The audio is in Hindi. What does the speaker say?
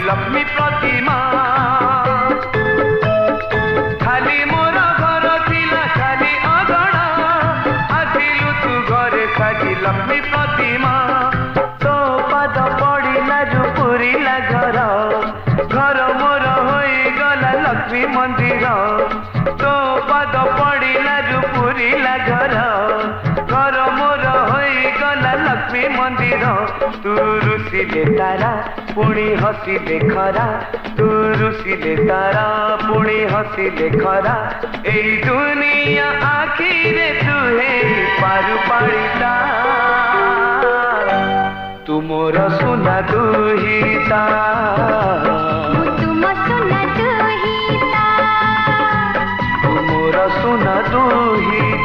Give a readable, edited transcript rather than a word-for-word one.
लक्ष्मी प्रतिमा खाली मोर घर थिला खाली अगणा आथिलु तू घरे खाली लक्ष्मी प्रतिमा तो पाद पड़िला जो पुरिला घर घर मोर होई गला लक्ष्मी मंदिर तो पाद पड़िला जो पुरिला घर घर मोर होई गला लक्ष्मी मंदिर तू रुसिले तारा पुणी हसिले खरा तू रुसिले तारा पुणी हसिले खरा ए दुनिया आखिरे तू हे पारु पाड़िता तू मोर सुना दुहिता।